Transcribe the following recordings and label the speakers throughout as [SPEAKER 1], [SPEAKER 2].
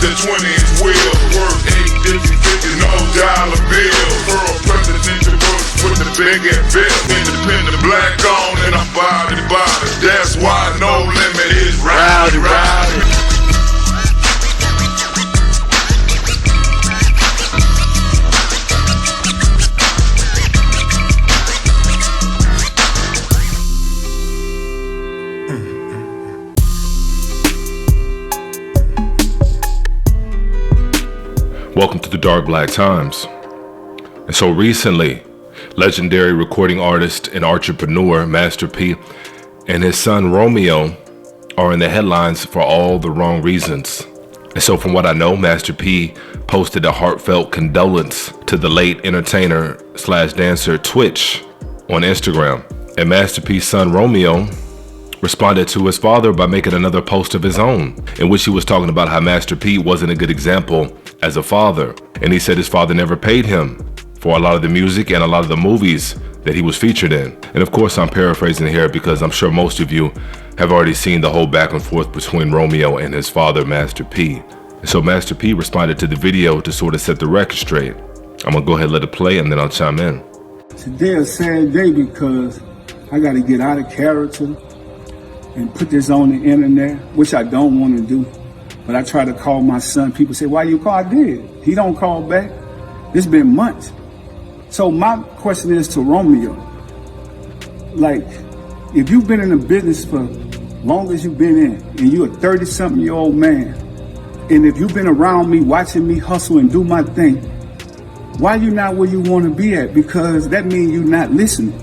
[SPEAKER 1] the 20s wheel. Worth 8 different figures, no dollar bill. Pearl presidential books with the big and bill. Independent black on and I'm body. That's why no limit is rowdy.
[SPEAKER 2] Welcome to the Dark Black Times. And so recently, legendary recording artist and entrepreneur Master P and his son Romeo are in the headlines for all the wrong reasons. And so from what I know, Master P posted a heartfelt condolence to the late entertainer / dancer Twitch on Instagram. And Master P's son Romeo responded to his father by making another post of his own, in which he was talking about how Master P wasn't a good example as a father. And he said his father never paid him for a lot of the music and a lot of the movies that he was featured in. And of course, I'm paraphrasing here because I'm sure most of you have already seen the whole back and forth between Romeo and his father, Master P. And so Master P responded to the video to sort of set the record straight. I'm gonna go ahead and let it play and then I'll chime in.
[SPEAKER 3] Today is a sad day because I gotta get out of character and put this on the internet, which I don't want to do. But I try to call my son. People say, why you call? I did. He don't call back. It's been months. So my question is to Romeo. Like, if you've been in the business for long as you've been in, and you're a 30-something-year-old man, and if you've been around me, watching me hustle and do my thing, why you not where you want to be at? Because that means you're not listening.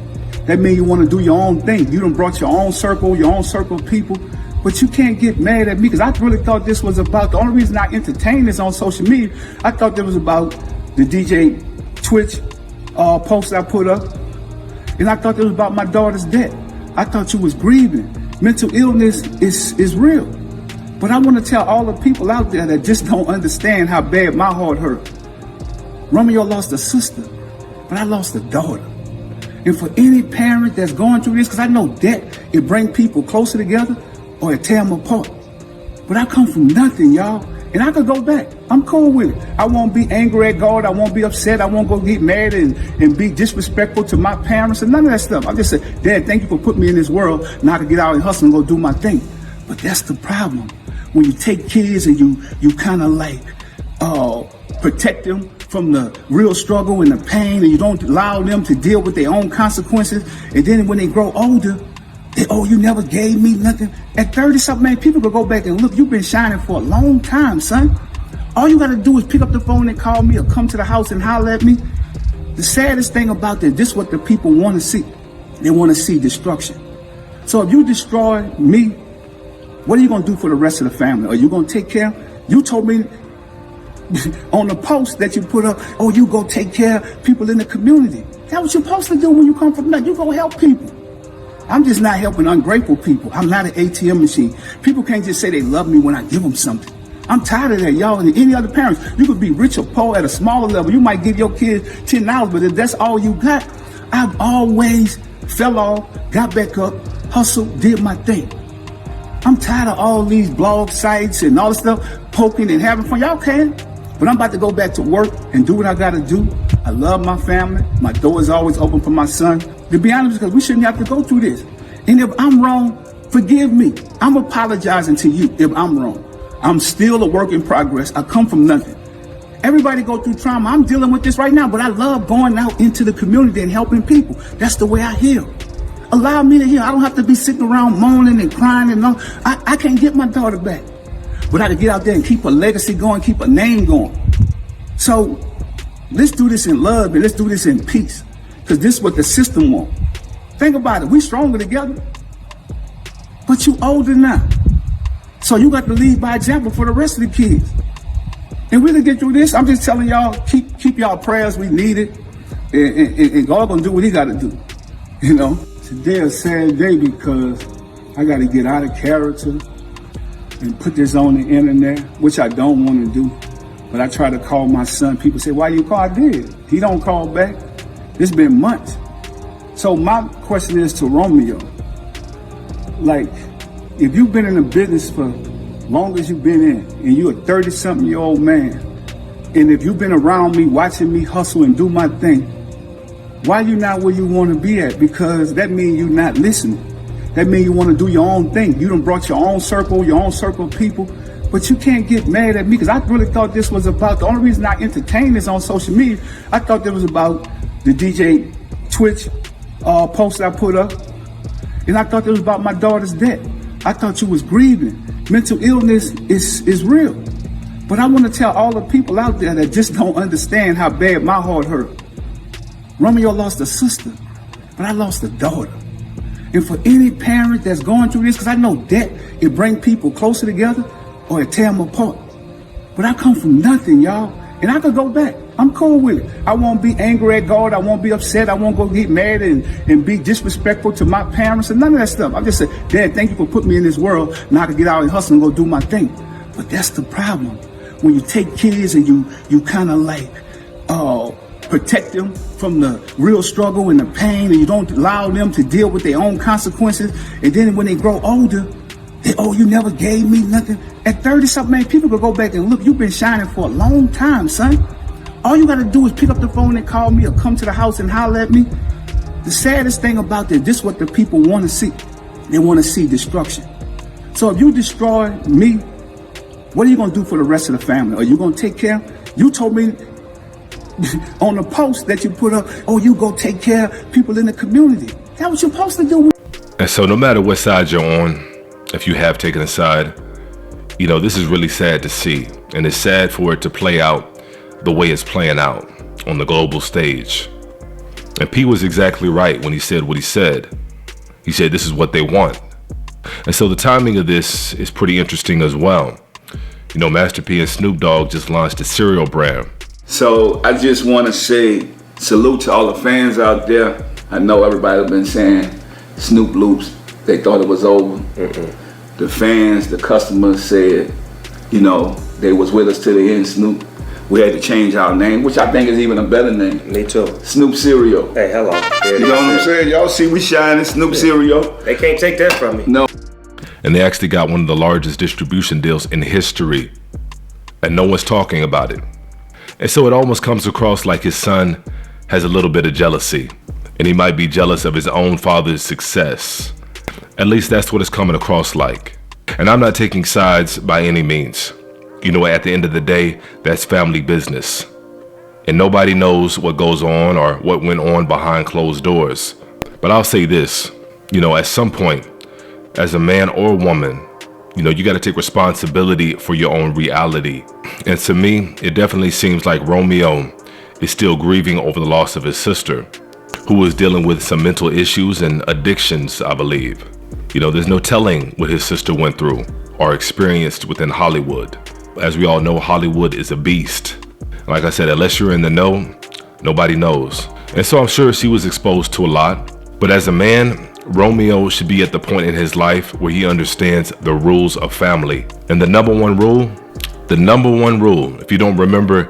[SPEAKER 3] That means you want to do your own thing. You done brought your own circle of people, but you can't get mad at me because I really thought this was about, the only reason I entertained this on social media, I thought it was about the DJ Twitch post I put up, and I thought it was about my daughter's death. I thought you was grieving. Mental illness is real. But I want to tell all the people out there that just don't understand how bad my heart hurt. Romeo lost a sister, but I lost a daughter. And for any parent that's going through this, because I know that it brings people closer together or it tear them apart. But I come from nothing, y'all. And I could go back. I'm cool with it. I won't be angry at God. I won't be upset. I won't go get mad and be disrespectful to my parents and none of that stuff. I just say, Dad, thank you for putting me in this world. Now I can get out and hustle and go do my thing. But that's the problem. When you take kids and you kind of like protect them from the real struggle and the pain, and you don't allow them to deal with their own consequences. And then when they grow older, you never gave me nothing. At 30-something, man, people could go back and look, you've been shining for a long time, son. All you got to do is pick up the phone and call me or come to the house and holler at me. The saddest thing about this is what the people want to see. They want to see destruction. So if you destroy me, what are you going to do for the rest of the family? Are you going to take care? You told me on the post that you put up, you go take care of people in the community. That's what you're supposed to do when you come from that. You go help people. I'm just not helping ungrateful people. I'm not an ATM machine. People can't just say they love me when I give them something. I'm tired of that, y'all. And any other parents, you could be rich or poor at a smaller level. You might give your kid $10, but if that's all you got, I've always fell off, got back up, hustled, did my thing. I'm tired of all these blog sites and all this stuff, poking and having fun. Y'all can. But I'm about to go back to work and do what I got to do. I love my family. My door is always open for my son. To be honest, because we shouldn't have to go through this. And if I'm wrong, forgive me. I'm apologizing to you if I'm wrong. I'm still a work in progress. I come from nothing. Everybody go through trauma. I'm dealing with this right now, but I love going out into the community and helping people. That's the way I heal. Allow me to heal. I don't have to be sitting around moaning and crying and all. I can't get my daughter back. But I can get out there and keep a legacy going, keep a name going. So let's do this in love and let's do this in peace. Because this is what the system wants. Think about it. We stronger together. But you older now. So you got to lead by example for the rest of the kids. And we can get through this. I'm just telling y'all, keep y'all prayers. We need it. And God gonna do what he got to do. You know? Today is a sad day because I got to get out of character and put this on the internet, which I don't want to do. But I try to call my son. People say, why you call? I did. He don't call back. It's been months. So my question is to Romeo. Like, if you've been in the business for long as you've been in, and you're a 30-something-year-old man, and if you've been around me, watching me hustle and do my thing, why you not where you want to be at? Because that means you're not listening. That means you want to do your own thing. You done brought your own circle of people, but you can't get mad at me because I really thought this was about, the only reason I entertain this on social media, I thought it was about the DJ Twitch post I put up, and I thought it was about my daughter's death. I thought you was grieving. Mental illness is real. But I want to tell all the people out there that just don't understand how bad my heart hurt. Romeo lost a sister, but I lost a daughter. And for any parent that's going through this, because I know debt, it bring people closer together or it tear them apart. But I come from nothing, y'all. And I could go back. I'm cool with it. I won't be angry at God. I won't be upset. I won't go get mad and be disrespectful to my parents and none of that stuff. I just say, Dad, thank you for putting me in this world. Now I can get out and hustle and go do my thing. But that's the problem. When you take kids and you kind of like protect them from the real struggle and the pain, and you don't allow them to deal with their own consequences. And then when they grow older, you never gave me nothing. At 30-something, man, people could go back and look, you've been shining for a long time, son. All you gotta do is pick up the phone and call me or come to the house and holler at me. The saddest thing about this is what the people want to see. They want to see destruction. So if you destroy me, what are you gonna do for the rest of the family? Are you gonna take care? You told me on the post that you put up, you go take care of people in the community. That's what you're supposed to do.
[SPEAKER 2] And so no matter what side you're on, if you have taken a side, this is really sad to see. And it's sad for it to play out the way it's playing out on the global stage. And P was exactly right when he said what he said. He said this is what they want. And so the timing of this is pretty interesting as well. Master P and Snoop Dogg just launched a cereal brand.
[SPEAKER 4] So I just want to say salute to all the fans out there. I know everybody's been saying Snoop Loops, they thought it was over. The fans, the customers said, they was with us to the end, Snoop. We had to change our name, which I think is even a better name.
[SPEAKER 5] Me too.
[SPEAKER 4] Snoop Cereal.
[SPEAKER 5] Hey, hello.
[SPEAKER 4] You know what I'm saying? Y'all see we shining, Snoop Cereal.
[SPEAKER 5] They can't take that from me.
[SPEAKER 4] No.
[SPEAKER 2] And they actually got one of the largest distribution deals in history. And no one's talking about it. And so it almost comes across like his son has a little bit of jealousy. And he might be jealous of his own father's success. At least that's what it's coming across like. And I'm not taking sides by any means. At the end of the day, that's family business. And nobody knows what goes on or what went on behind closed doors. But I'll say this, at some point, as a man or woman, you got to take responsibility for your own reality. And to me, it definitely seems like Romeo is still grieving over the loss of his sister, who was dealing with some mental issues and addictions, I believe. There's no telling what his sister went through or experienced within Hollywood. As we all know, Hollywood is a beast. Like I said, unless you're in the know, nobody knows. And so I'm sure she was exposed to a lot. But as a man, Romeo should be at the point in his life where he understands the rules of family. And the number one rule, if you don't remember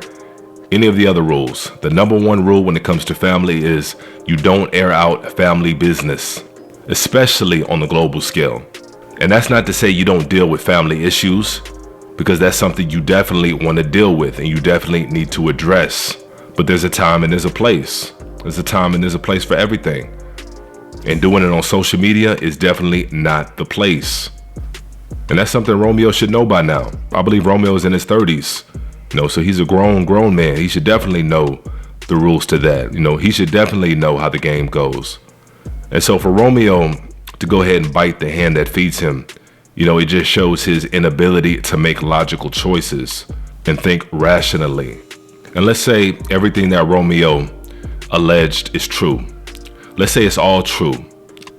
[SPEAKER 2] any of the other rules, the number one rule when it comes to family is you don't air out family business, especially on the global scale. And that's not to say you don't deal with family issues, because that's something you definitely want to deal with and you definitely need to address. But there's a time and there's a place. There's a time and there's a place for everything. And doing it on social media is definitely not the place. And that's something Romeo should know by now. I believe Romeo is in his 30s. So he's a grown man. He should definitely know the rules to that. He should definitely know how the game goes. And so for Romeo to go ahead and bite the hand that feeds him, it just shows his inability to make logical choices and think rationally. And let's say everything that Romeo alleged is true. Let's say it's all true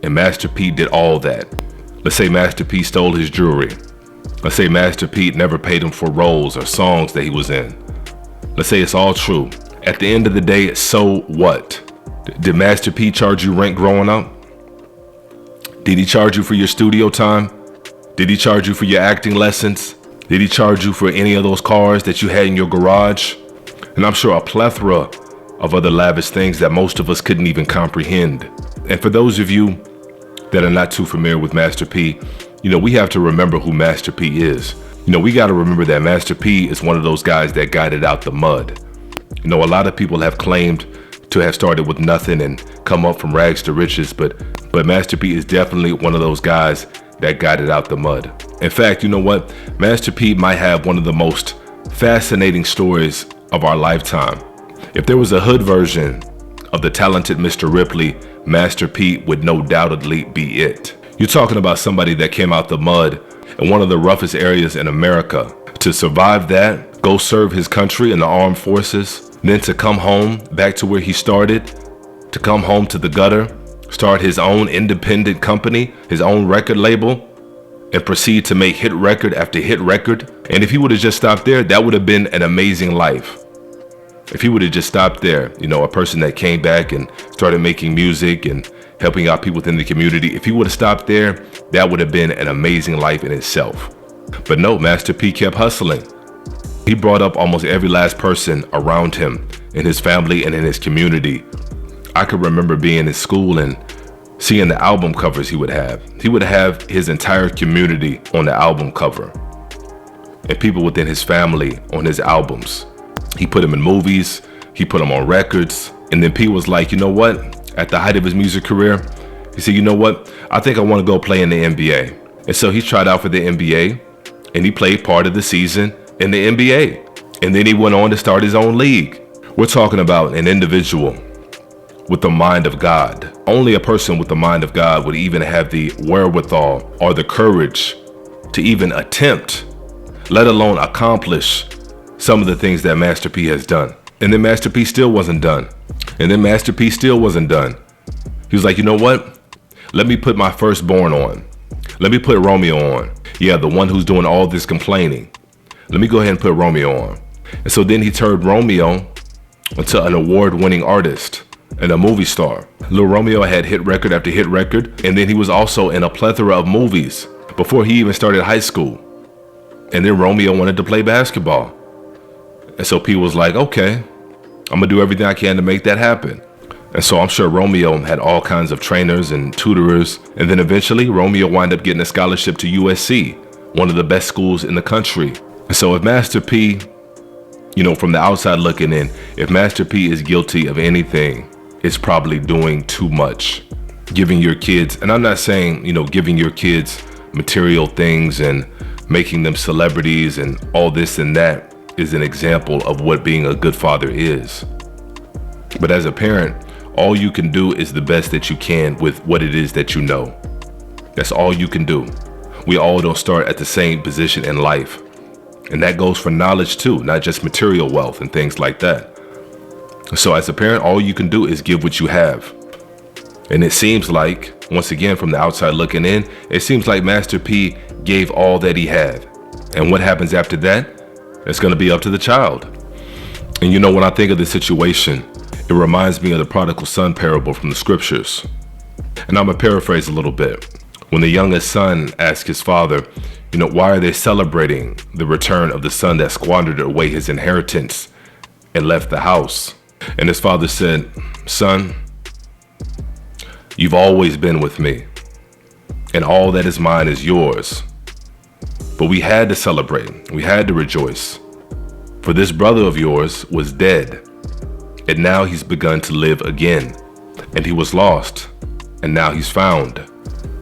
[SPEAKER 2] and Master P did all that. Let's say Master P stole his jewelry. Let's say Master P never paid him for roles or songs that he was in. Let's say it's all true. At the end of the day, so what? Did Master P charge you rent growing up? Did he charge you for your studio time? Did he charge you for your acting lessons? Did he charge you for any of those cars that you had in your garage? And I'm sure a plethora of other lavish things that most of us couldn't even comprehend. And for those of you that are not too familiar with Master P, we have to remember who Master P is. You know, we got to remember that Master P is one of those guys that got it out the mud. You know, a lot of people have claimed to have started with nothing and come up from rags to riches, but Master P is definitely one of those guys that got it out the mud. In fact, you know what? Master P might have one of the most fascinating stories of our lifetime. If there was a hood version of the talented Mr. Ripley, Master P would no doubtedly be it. You're talking about somebody that came out the mud in one of the roughest areas in America. To survive that, go serve his country in the armed forces, then to come home back to where he started, to come home to the gutter, start his own independent company, his own record label, and proceed to make hit record after hit record. And if he would have just stopped there, that would have been an amazing life. If he would have just stopped there, you know, a person that came back and started making music and helping out people within the community, if he would have stopped there, that would have been an amazing life in itself. But no, Master P kept hustling. He brought up almost every last person around him, in his family and in his community. I could remember being in school and seeing the album covers he would have. He would have his entire community on the album cover, and people within his family on his albums. He put them in movies, he put them on records, and then P was like, you know what? At the height of his music career, he said, you know what? I think I want to go play in the NBA. And so he tried out for the NBA, and he played part of the season in the NBA. And then he went on to start his own league. We're talking about an individual with the mind of God. Only a person with the mind of God would even have the wherewithal or the courage to even attempt, let alone accomplish, some of the things that Master P has done. And then Master P still wasn't done. And then Master P still wasn't done. He was like, you know what? Let me put my firstborn on. Let me put Romeo on. Yeah, the one who's doing all this complaining. Let me go ahead and put Romeo on. And so then he turned Romeo into an award-winning artist and a movie star. Lil Romeo had hit record after hit record, and then he was also in a plethora of movies before he even started high school. And then Romeo wanted to play basketball. And so P was like, okay, I'm gonna do everything I can to make that happen. And so I'm sure Romeo had all kinds of trainers and tutorers. And then eventually Romeo wound up getting a scholarship to USC, one of the best schools in the country. And so if Master P, you know, from the outside looking in, if Master P is guilty of anything, it's probably doing too much. Giving your kids, and I'm not saying, you know, giving your kids material things and making them celebrities and all this and that is an example of what being a good father is. But as a parent, all you can do is the best that you can with what it is that you know. That's all you can do. We all don't start at the same position in life. And that goes for knowledge too, not just material wealth and things like that. So as a parent, all you can do is give what you have. And it seems like, once again, from the outside looking in, it seems like Master P gave all that he had. And what happens after that? It's going to be up to the child. And you know, when I think of this situation, it reminds me of the prodigal son parable from the scriptures. And I'm going to paraphrase a little bit. When the youngest son asked his father, you know, why are they celebrating the return of the son that squandered away his inheritance and left the house? And his father said, son, you've always been with me, and all that is mine is yours. But we had to celebrate, we had to rejoice, for this brother of yours was dead, and now he's begun to live again. And he was lost, and now he's found.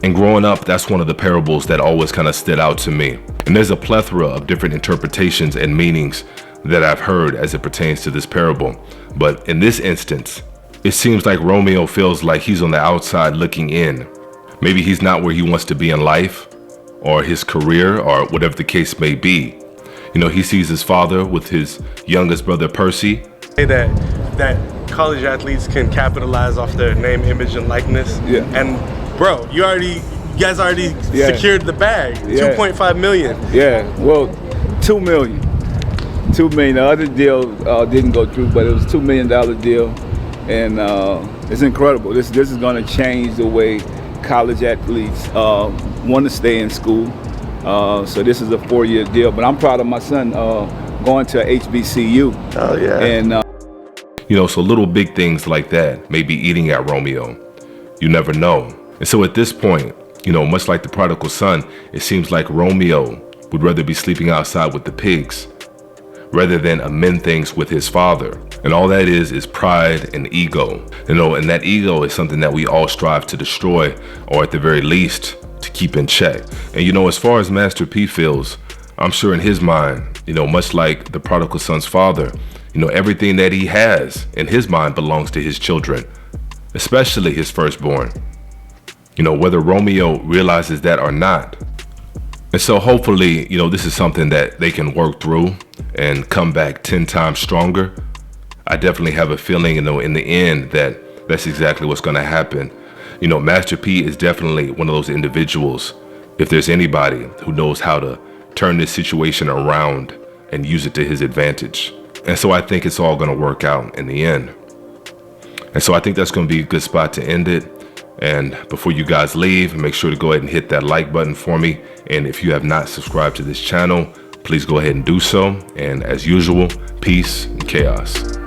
[SPEAKER 2] And growing up, that's one of the parables that always kind of stood out to me. And there's a plethora of different interpretations and meanings that I've heard as it pertains to this parable. But in this instance, it seems like Romeo feels like he's on the outside looking in. Maybe he's not where he wants to be in life, or his career, or whatever the case may be. You know, he sees his father with his youngest brother, Percy.
[SPEAKER 5] Say that college athletes can capitalize off their name, image, and likeness.
[SPEAKER 3] Yeah.
[SPEAKER 5] And bro, you guys already secured the bag,
[SPEAKER 3] Yeah.
[SPEAKER 5] 2.5 million.
[SPEAKER 3] Yeah, well, 2 million. 2 million. The other deal didn't go through, but it was $2 million deal, and it's incredible. This is going to change the way college athletes want to stay in school. So this is a 4-year deal, but I'm proud of my son going to HBCU.
[SPEAKER 5] Oh yeah.
[SPEAKER 3] And
[SPEAKER 2] You know, so little big things like that may be eating at Romeo. You never know. And so at this point, you know, much like the prodigal son, it seems like Romeo would rather be sleeping outside with the pigs rather than amend things with his father. And all that is pride and ego. And that ego is something that we all strive to destroy, or at the very least, to keep in check. And as far as Master P feels, I'm sure in his mind, much like the prodigal son's father, everything that he has in his mind belongs to his children, especially his firstborn. Whether Romeo realizes that or not. And so hopefully, this is something that they can work through and come back 10 times stronger. I definitely have a feeling, in the end that that's exactly what's going to happen. Master P is definitely one of those individuals, if there's anybody who knows how to turn this situation around and use it to his advantage. And so I think it's all going to work out in the end. And so I think that's going to be a good spot to end it. And before you guys leave, make sure to go ahead and hit that like button for me. And if you have not subscribed to this channel, please go ahead and do so. And as usual, peace and chaos.